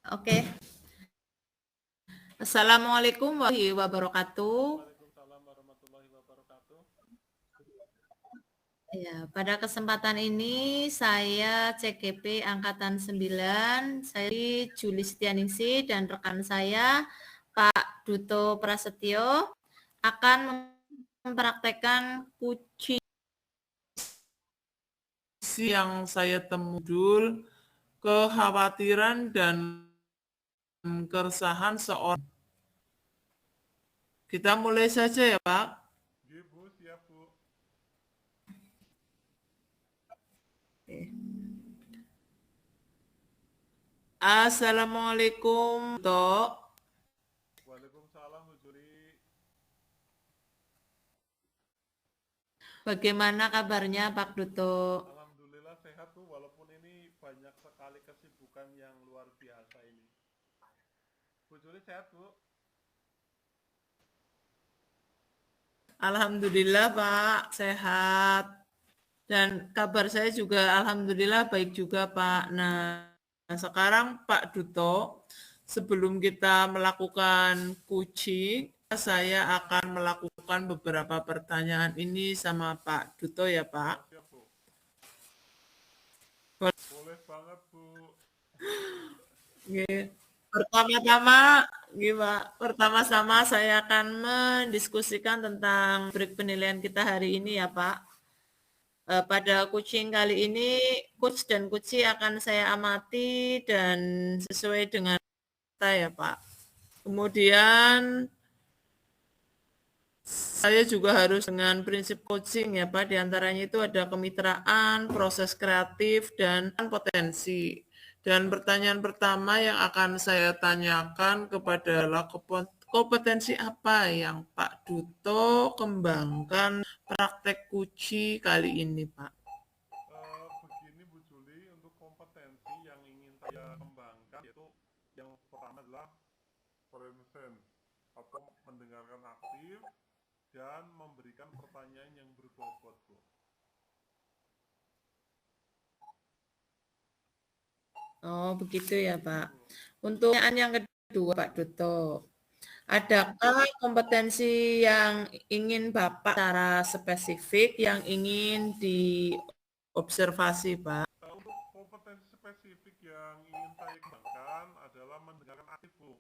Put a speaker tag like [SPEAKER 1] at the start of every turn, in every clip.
[SPEAKER 1] Oke. Assalamualaikum warahmatullahi wabarakatuh.
[SPEAKER 2] Waalaikumsalam warahmatullahi wabarakatuh.
[SPEAKER 1] Ya, pada kesempatan ini saya CGP Angkatan 9, saya Julistianingsih dan rekan saya Pak Duto Prasetyo akan mempraktekkan kucing
[SPEAKER 2] Yang saya temudul kekhawatiran dan keresahan seorang. Kita mulai saja ya Pak.
[SPEAKER 3] Bu, siap Bu.
[SPEAKER 2] Assalamualaikum Tok.
[SPEAKER 3] Waalaikumsalam Bu Juli.
[SPEAKER 1] Bagaimana kabarnya Pak Duto?
[SPEAKER 3] Alhamdulillah sehat Bu, walaupun ini banyak sekali kesibukan yang luar biasa ini. Bu Juli sehat Bu?
[SPEAKER 2] Alhamdulillah Pak, sehat. Dan kabar saya juga alhamdulillah baik juga Pak. Nah, sekarang Pak Duto, sebelum kita melakukan coaching, saya akan melakukan beberapa pertanyaan ini sama Pak Duto ya Pak.
[SPEAKER 3] Siap Bu. Boleh banget Bu.
[SPEAKER 2] Pertama-tama saya akan mendiskusikan tentang break penilaian kita hari ini ya Pak. Pada coaching kali ini, coach dan coachee akan saya amati dan sesuai dengan kita ya Pak. Kemudian saya juga harus dengan prinsip coaching ya Pak, diantaranya itu ada kemitraan, proses kreatif, dan potensi. Dan pertanyaan pertama yang akan saya tanyakan kepada adalah kompetensi apa yang Pak Duto kembangkan praktek coaching kali ini Pak?
[SPEAKER 3] Begini Bu Juli, untuk kompetensi yang ingin saya kembangkan yaitu yang pertama adalah present atau mendengarkan aktif dan memberikan pertanyaan yang berbobot Bu.
[SPEAKER 1] Oh, begitu ya Pak. Untuk pertanyaan yang kedua Pak Duto, adakah kompetensi yang ingin Bapak secara spesifik yang ingin diobservasi Pak?
[SPEAKER 3] Untuk kompetensi spesifik yang ingin saya kembangkan adalah mendengarkan aktif Bu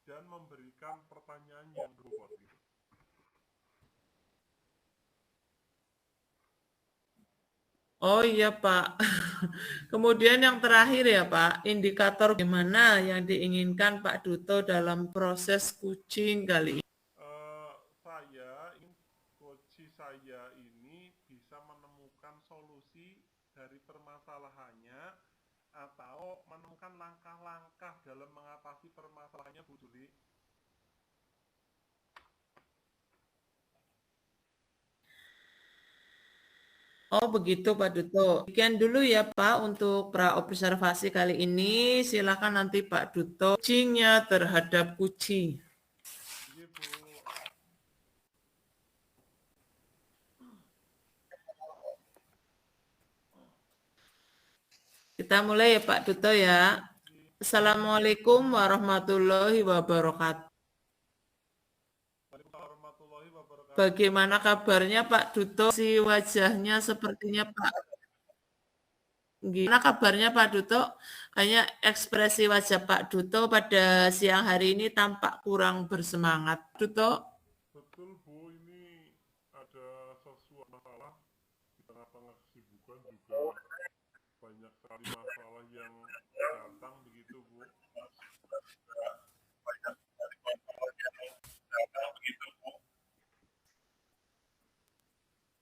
[SPEAKER 3] dan memberikan pertanyaan yang berbobot gitu.
[SPEAKER 2] Oh iya Pak. Kemudian yang terakhir ya Pak, indikator gimana yang diinginkan Pak Duto dalam proses coaching kali ini?
[SPEAKER 3] Coach saya ini bisa menemukan solusi dari permasalahannya atau menemukan langkah-langkah dalam mengatasi permasalahannya Bu Juli.
[SPEAKER 2] Oh begitu Pak Duto. Sekian dulu ya Pak untuk pra-observasi kali ini. Silakan nanti Pak Duto coachingnya terhadap kucing.
[SPEAKER 3] Iya Bu.
[SPEAKER 2] Kita mulai ya Pak Duto ya. Assalamualaikum warahmatullahi wabarakatuh.
[SPEAKER 3] Warahmatullahi wabarakatuh.
[SPEAKER 2] Bagaimana kabarnya Pak Duto? Si wajahnya sepertinya Pak. Gimana kabarnya Pak Duto? Kayaknya ekspresi wajah Pak Duto pada siang hari ini tampak kurang bersemangat. Duto?
[SPEAKER 3] Betul Bu, ini ada sesuatu masalah di tengah-tengah kesibukan juga banyak sekali masalah yang datang begitu Bu.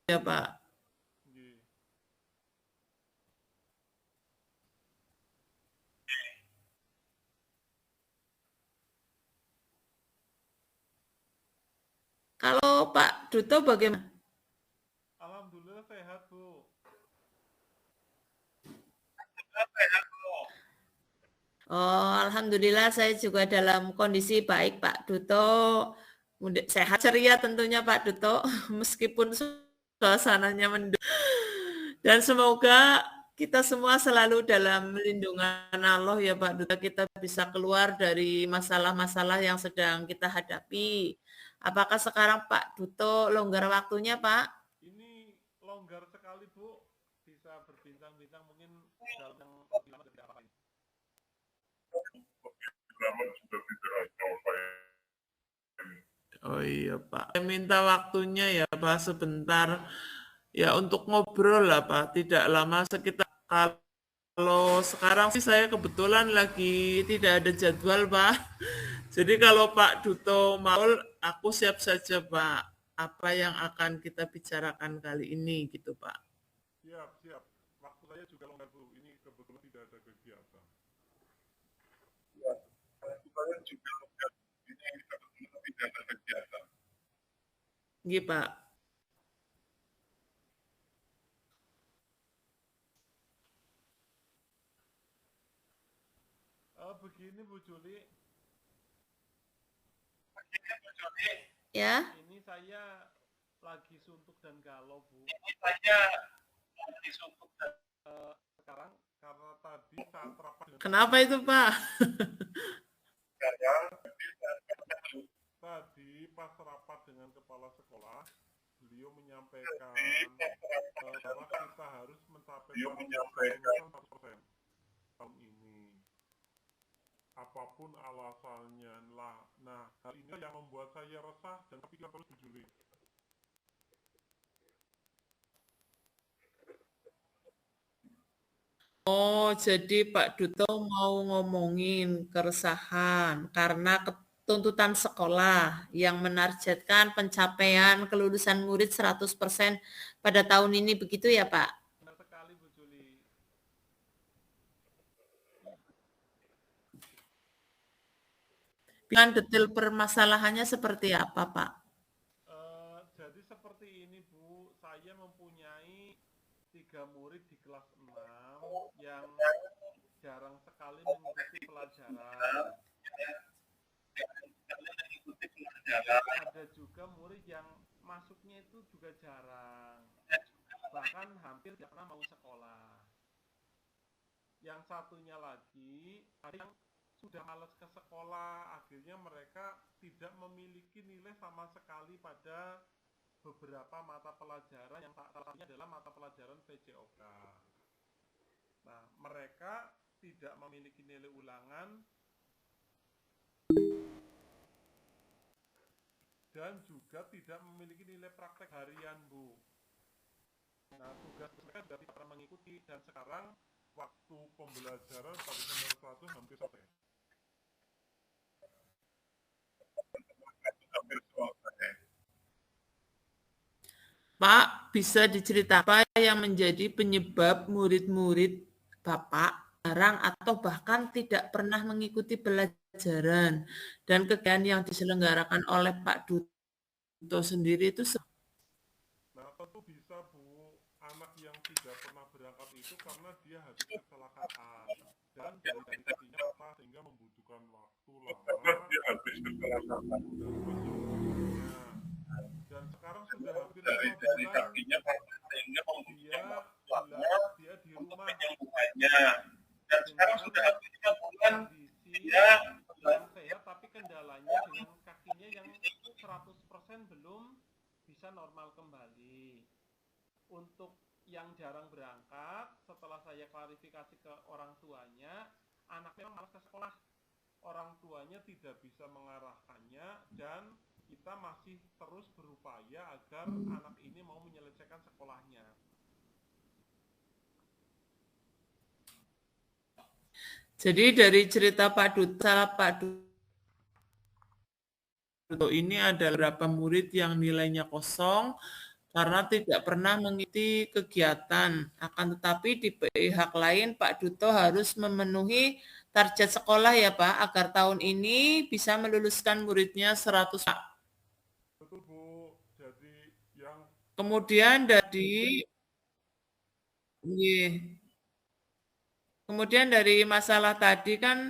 [SPEAKER 2] Ya Pak.
[SPEAKER 3] Iya.
[SPEAKER 2] Kalau Pak Duto bagaimana?
[SPEAKER 3] Alhamdulillah sehat Bu.
[SPEAKER 1] Oh, alhamdulillah saya juga dalam kondisi baik Pak Duto. Sehat ceria tentunya Pak Duto, meskipun suasananya mendung. Dan semoga
[SPEAKER 2] Kita semua selalu dalam lindungan Allah ya Pak Duta, kita bisa keluar dari masalah-masalah yang sedang kita hadapi. Apakah sekarang Pak Duto longgar waktunya Pak?
[SPEAKER 3] Ini longgar sekali Bu, bisa berbincang-bincang mungkin dalam yang lebih lama tidak apa-apa ini.
[SPEAKER 2] Oh iya Pak, saya minta waktunya ya Pak sebentar ya untuk ngobrol lah Pak, tidak lama sekitar kalau sekarang sih saya kebetulan lagi tidak ada jadwal Pak. Jadi kalau Pak Duto mau, aku siap saja Pak. Apa yang akan kita bicarakan kali ini gitu Pak.
[SPEAKER 3] Siap, siap. Waktu saya juga longgar Bu, ini kebetulan tidak ada kegiatan.
[SPEAKER 2] Gitu Pak.
[SPEAKER 3] Begini Bu Juli,
[SPEAKER 1] Ya,
[SPEAKER 3] ini saya lagi suntuk dan galau Bu. Sekarang karena tadi saat rapat dengan
[SPEAKER 2] Kenapa itu Pak?
[SPEAKER 3] tadi pas rapat dengan kepala sekolah, beliau menyampaikan bahwa kita harus mencapai target 100% tahun ini. Apapun alasannya lah. Nah, hal ini yang membuat saya resah dan kepikiran terus Bu Juli.
[SPEAKER 2] Oh, jadi Pak Duto mau ngomongin keresahan karena tuntutan sekolah yang menargetkan pencapaian kelulusan murid 100% pada tahun ini, begitu ya Pak?
[SPEAKER 3] Benar sekali Bu Juli.
[SPEAKER 2] Dengan detail permasalahannya seperti apa Pak?
[SPEAKER 3] Jadi seperti ini Bu, saya mempunyai 3 murid di kelas 6 yang jarang sekali mengikuti pelajaran. Ada juga murid yang masuknya itu juga jarang, bahkan hampir tidak pernah mau sekolah. Yang satunya lagi, ada yang sudah malas ke sekolah, akhirnya mereka tidak memiliki nilai sama sekali pada beberapa mata pelajaran yang salah satunya adalah mata pelajaran PJOK. Nah, mereka tidak memiliki nilai ulangan dan juga tidak memiliki nilai praktek harian, Bu. Nah, tugas mereka sudah tidak pernah mengikuti dan sekarang waktu pembelajaran pada semester 1 hampir selesai.
[SPEAKER 2] Pak, bisa diceritakan apa yang menjadi penyebab murid-murid Bapak jarang atau bahkan tidak pernah mengikuti pelajaran dan kegiatan yang diselenggarakan oleh Pak Duto sendiri itu
[SPEAKER 3] Nah, tentu bisa Bu, anak yang tidak pernah berangkat itu karena dia habis kecelakaan dan dari kakinya patah sehingga membutuhkan waktu lama untuk penyembuhannya. Dan sekarang sudah hampir 5 bulan dia di rumah dengan kondisi yang sehat, tapi kendalanya dengan kakinya yang 100% belum bisa normal kembali. Untuk yang jarang berangkat, setelah saya klarifikasi ke orang tuanya, anak memang malas ke sekolah. Orang tuanya tidak bisa mengarahkannya dan kita masih terus berupaya agar anak ini mau menyelesaikan sekolahnya.
[SPEAKER 2] Jadi dari cerita Pak Duto ini ada beberapa murid yang nilainya kosong karena tidak pernah mengikuti kegiatan. Akan tetapi di pihak lain Pak Duto harus memenuhi target sekolah ya Pak, agar tahun ini bisa meluluskan muridnya 100.
[SPEAKER 3] Betul Bu, jadi yang
[SPEAKER 2] Kemudian dari masalah tadi kan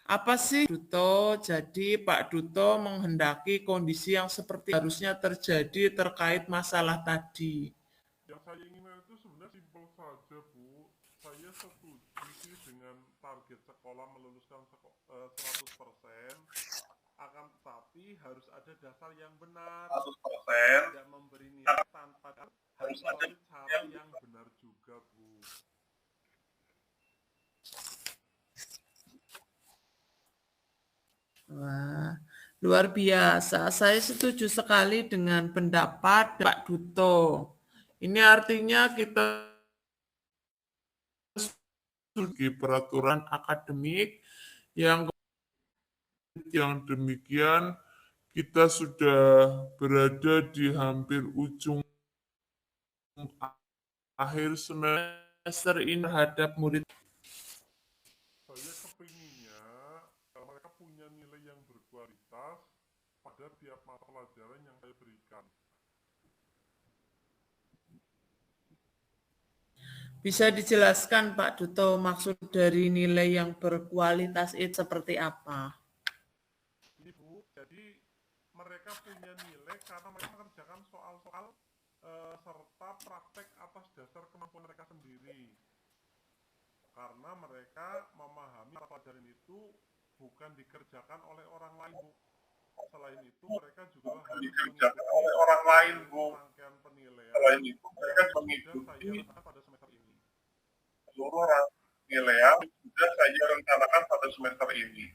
[SPEAKER 2] apa sih Duto? Jadi Pak Duto menghendaki kondisi yang seperti harusnya terjadi terkait masalah tadi.
[SPEAKER 3] yang saya inginkan itu sebenarnya simpel saja Bu, saya setuju sih dengan target sekolah meluluskan 100%, akan tetapi harus ada dasar yang benar, tidak memberi nilai tanpa harus melalui cara yang benar juga Bu.
[SPEAKER 2] Wah, luar biasa. Saya setuju sekali dengan pendapat Pak Duto. Ini artinya kita sebagai peraturan akademik yang demikian kita sudah berada di hampir ujung akhir semester ini terhadap murid.
[SPEAKER 3] Saya kepinginnya mereka punya nilai yang berkualitas pada tiap mata pelajaran yang saya berikan.
[SPEAKER 2] Bisa dijelaskan Pak Duto maksud dari nilai yang berkualitas itu seperti apa?
[SPEAKER 3] Ini Bu, jadi mereka punya nilai karena mereka mengerjakan soal-soal serta praktek atas dasar kemampuan mereka sendiri. Karena mereka memahami pelajaran itu bukan dikerjakan oleh orang lain Bu. Selain itu mereka juga harus dikerjakan oleh orang lain Bu. Rangkaian penilaian. Selain itu mereka mengikuti pada semester ini. Seluruh penilaian sudah saya rencanakan pada semester ini.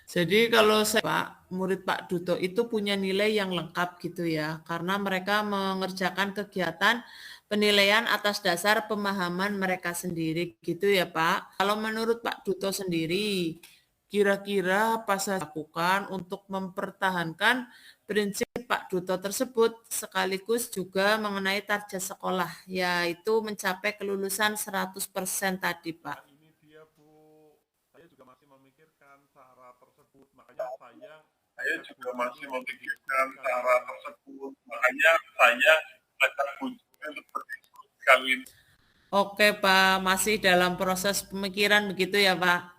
[SPEAKER 2] Jadi kalau saya Pak, murid Pak Duto itu punya nilai yang lengkap gitu ya, karena mereka mengerjakan kegiatan penilaian atas dasar pemahaman mereka sendiri gitu ya Pak. Kalau menurut Pak Duto sendiri, kira-kira apa saja lakukan untuk mempertahankan prinsip Pak Duto tersebut sekaligus juga mengenai target sekolah, yaitu mencapai kelulusan 100% tadi Pak.
[SPEAKER 3] Ini dia Bu, saya juga masih memikirkan cara tersebut, makanya saya juga masih memikirkan cara tersebut, makanya saya ajak kunjungan untuk berdiskusi kali ini.
[SPEAKER 2] Oke Pak, masih dalam proses pemikiran begitu ya Pak.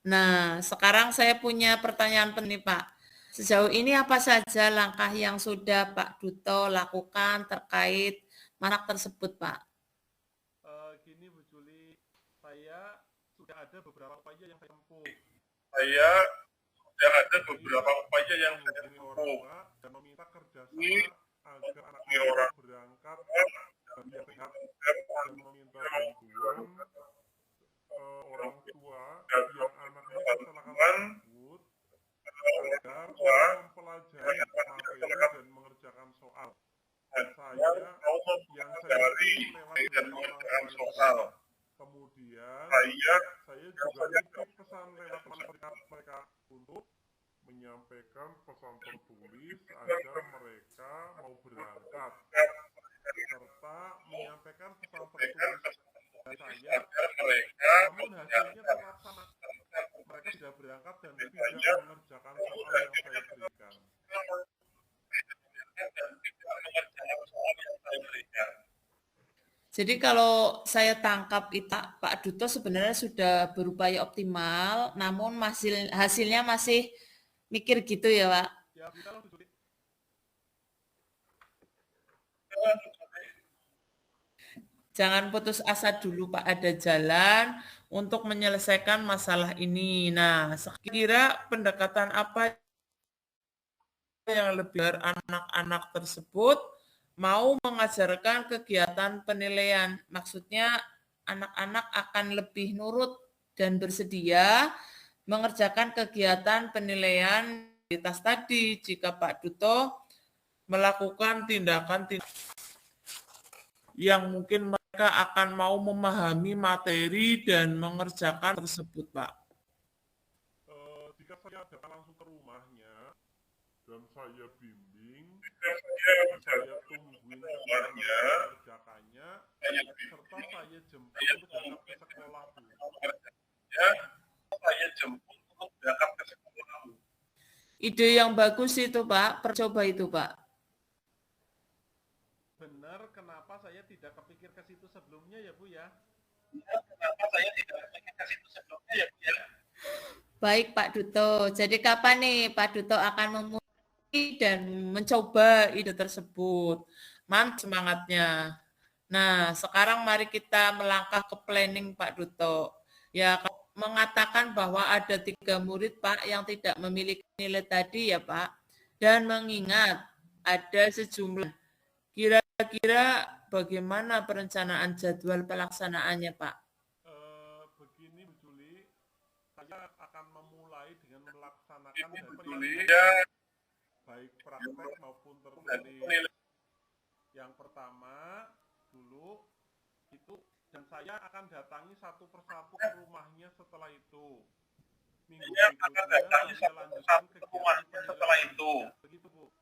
[SPEAKER 2] Nah, sekarang saya punya pertanyaan penting Pak. Sejauh ini apa saja langkah yang sudah Pak Duto lakukan terkait manak tersebut Pak?
[SPEAKER 3] Gini Bu Juli, saya sudah ada beberapa upaya yang saya tempuh. Saya sudah ada beberapa upaya yang saya tempuh dan meminta kerjasama agar anak-anak berangkat biar sehat dan meminta bantuan orang tua yang anaknya kecelakaan tersebut agar mempelajari materi dan mengerjakan soal. Saya yang saya lewat mengerjakan soal. Kemudian saya juga nitip pesan lewat teman mereka untuk menyampaikan pesan tertulis agar mereka mau berangkat serta menyampaikan pesan tertulis saya, namun hasilnya terlaksana. Mereka sudah berangkat dan tidak mengerjakan soal yang saya berikan.
[SPEAKER 2] Jadi kalau saya tangkap itu Pak Duto sebenarnya sudah berupaya optimal, namun hasilnya masih mikir gitu ya Pak?
[SPEAKER 3] Ya, bisa loh, Bu Juli.
[SPEAKER 2] Jangan putus asa dulu Pak, ada jalan untuk menyelesaikan masalah ini. Nah, sekira pendekatan apa yang lebih biar anak-anak tersebut mau mengajarkan kegiatan penilaian. Maksudnya anak-anak akan lebih nurut dan bersedia mengerjakan kegiatan penilaian kualitas tadi jika Pak Duto melakukan tindakan yang mungkin mereka akan mau memahami materi dan mengerjakan tersebut, Pak.
[SPEAKER 3] Jika saya datang langsung ke rumahnya dan saya bimbing, saya tungguin mengerjakannya, serta saya jemput untuk berangkat ke sekolah, Bu. Saya jemput untuk berangkat ke sekolah, Bu.
[SPEAKER 2] Ide yang bagus itu, Pak. Percoba itu, Pak.
[SPEAKER 3] Benar, kenapa saya tidak kepikir ke situ sebelumnya ya Bu ya?
[SPEAKER 2] Baik Pak Duto, jadi kapan nih Pak Duto akan memulai dan mencoba ide tersebut? Mantap semangatnya.
[SPEAKER 1] Nah, sekarang mari kita melangkah ke planning Pak Duto. Ya, mengatakan bahwa ada 3 murid Pak yang tidak memiliki nilai tadi ya Pak. Dan mengingat ada sejumlah, kira-kira bagaimana perencanaan jadwal pelaksanaannya Pak?
[SPEAKER 3] Begini Bu Juli, saya akan memulai dengan melaksanakan dari penilaian baik praktek maupun tertulis. Yang pertama dulu itu, dan saya akan datangi satu persatu ke rumahnya setelah itu. Minggu berikutnya saya lanjutkan kegiatan penilaian. Begitu Bu.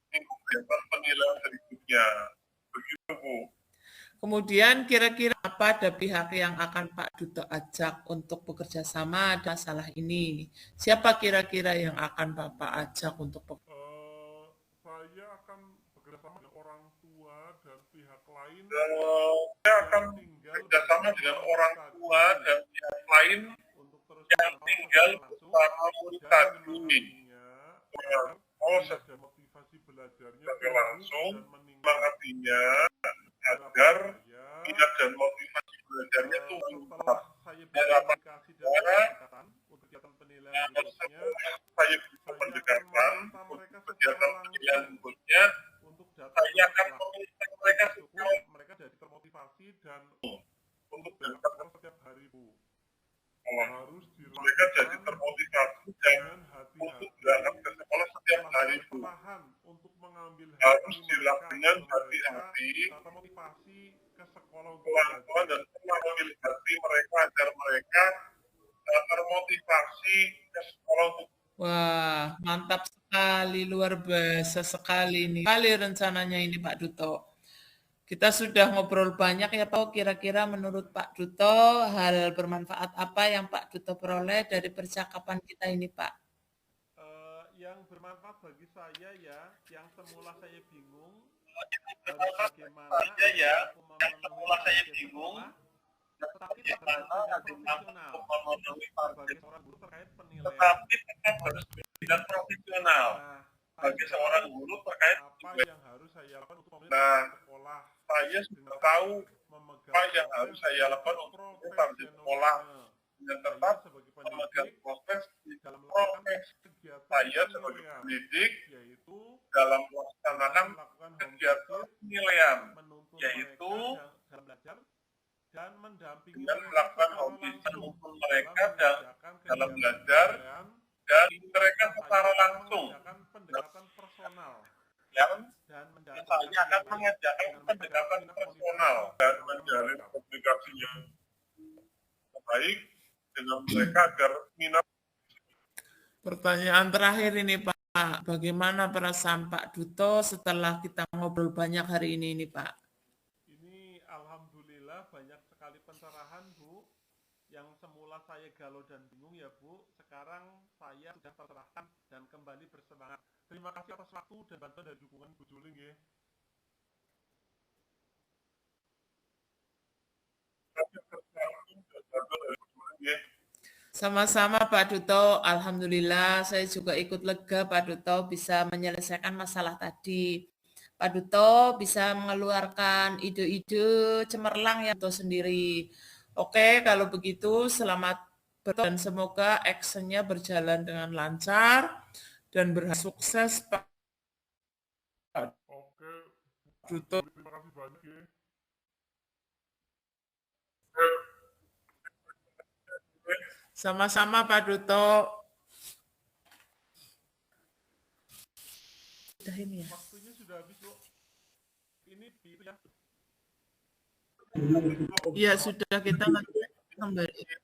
[SPEAKER 4] Kegiatan penilaian berikutnya. Begitu Bu.
[SPEAKER 1] Kemudian kira-kira apa ada pihak yang akan Pak Duto ajak untuk bekerja sama dalam masalah ini? Siapa kira-kira yang akan Bapak ajak untuk
[SPEAKER 3] Saya akan bekerjasama dengan orang tua dan pihak lain.
[SPEAKER 4] Saya akan bekerjasama dengan orang tua dan pihak lain
[SPEAKER 3] untuk terus
[SPEAKER 4] yang tinggal bersama murid tadi.
[SPEAKER 3] Dan motivasi belajarnya
[SPEAKER 4] langsung
[SPEAKER 3] dan meningkat.
[SPEAKER 4] mengabdinya agar minat dan motivasi belajarnya itu
[SPEAKER 3] setelah saya berkomunikasi dan untuk kegiatan penilaian berikutnya,
[SPEAKER 4] saya bisa pendekatan
[SPEAKER 3] mereka
[SPEAKER 4] kegiatan penilaian berikutnya,
[SPEAKER 3] untuk datang
[SPEAKER 4] saya akan meminta mereka
[SPEAKER 3] mereka jadi termotivasi dan
[SPEAKER 4] untuk
[SPEAKER 3] datang
[SPEAKER 4] datang
[SPEAKER 3] setiap hari Bu.
[SPEAKER 4] sekolah.
[SPEAKER 3] Harus
[SPEAKER 4] Mereka jadi
[SPEAKER 3] dilakukan
[SPEAKER 4] termotivasi dan
[SPEAKER 3] dengan
[SPEAKER 4] untuk
[SPEAKER 3] hati-hati.
[SPEAKER 4] berangkat ke sekolah setiap hari Bu.
[SPEAKER 3] Perlahan untuk mengambil
[SPEAKER 4] Harus
[SPEAKER 3] hati
[SPEAKER 4] dilakukan dengan
[SPEAKER 3] mereka
[SPEAKER 4] hati-hati,
[SPEAKER 3] serta motivasi ke sekolah untuk
[SPEAKER 4] pelan-pelan
[SPEAKER 3] belajar.
[SPEAKER 4] dan setelah memilih hati mereka agar mereka termotivasi ke sekolah untuk.
[SPEAKER 1] Wah, mantap sekali, luar biasa sekali ini. Kali rencananya ini Pak Duto. Kita sudah ngobrol banyak ya Pak, kira-kira menurut Pak Duto hal bermanfaat apa yang Pak Duto peroleh dari percakapan kita ini Pak?
[SPEAKER 3] Yang bermanfaat bagi saya ya, yang semula saya bingung harus bagaimana
[SPEAKER 4] yang
[SPEAKER 3] semula
[SPEAKER 4] saya bingung,
[SPEAKER 3] tetapi tidak profesional sebagai seorang guru terkait penilaian.
[SPEAKER 4] tetapi tetap harus bertindak profesional bagi seorang guru terkait
[SPEAKER 3] apa yang harus saya lakukan untuk
[SPEAKER 4] Nah,
[SPEAKER 3] sekolah.
[SPEAKER 4] saya sudah tahu apa yang harus saya lakukan untuk tetap di sekolah dan tetap
[SPEAKER 3] sebagai
[SPEAKER 4] memegang
[SPEAKER 3] pendidik
[SPEAKER 4] proses di
[SPEAKER 3] dalam
[SPEAKER 4] dalam
[SPEAKER 3] melakukan
[SPEAKER 4] proses
[SPEAKER 3] kegiatan
[SPEAKER 4] saya sebagai
[SPEAKER 3] penilaian,
[SPEAKER 4] pendidik
[SPEAKER 3] yaitu
[SPEAKER 4] dalam melaksanakan
[SPEAKER 3] melakukan home
[SPEAKER 4] kegiatan
[SPEAKER 3] visit,
[SPEAKER 4] penilaian,
[SPEAKER 3] menuntun
[SPEAKER 4] yaitu
[SPEAKER 3] mereka dalam belajar dan mendampingi
[SPEAKER 4] dengan
[SPEAKER 3] mereka
[SPEAKER 4] melakukan
[SPEAKER 3] secara
[SPEAKER 4] home visit
[SPEAKER 3] langsung
[SPEAKER 4] menuntun mereka
[SPEAKER 3] mengerjakan
[SPEAKER 4] dalam
[SPEAKER 3] kegiatan
[SPEAKER 4] belajar
[SPEAKER 3] penilaian.
[SPEAKER 4] dan mereka secara langsung
[SPEAKER 3] Mengerjakan pendekatan personal
[SPEAKER 4] yang
[SPEAKER 3] dan mendapat
[SPEAKER 4] saya akan mengajarkan pendekatan personal dan menjalin komunikasi yang baik dengan mereka agar minat.
[SPEAKER 2] Pertanyaan terakhir ini Pak, bagaimana perasaan Pak Duto setelah kita ngobrol banyak hari ini Pak?
[SPEAKER 3] Ini alhamdulillah banyak sekali pencerahan Bu. Yang semula saya galau dan bingung ya Bu, sekarang saya sudah tercerahkan dan kembali bersemangat. Terima kasih atas waktu dan bantuan dan dukungan Bu Juling ya.
[SPEAKER 1] Sama-sama Pak Duto, Alhamdulillah saya juga ikut lega Pak Duto bisa menyelesaikan masalah tadi. Pak Duto bisa mengeluarkan ide-ide cemerlang yang Duto sendiri. Oke, kalau begitu selamat dan semoga actionnya berjalan dengan lancar dan berhasil sukses Pak
[SPEAKER 3] Oke,
[SPEAKER 1] Duto.
[SPEAKER 3] terima kasih banyak ya.
[SPEAKER 2] Sama-sama Pak Duto.
[SPEAKER 1] Sudah ini ya.
[SPEAKER 3] Waktunya sudah habis Bu. Ini ya.
[SPEAKER 2] Ya sudah kita kembali.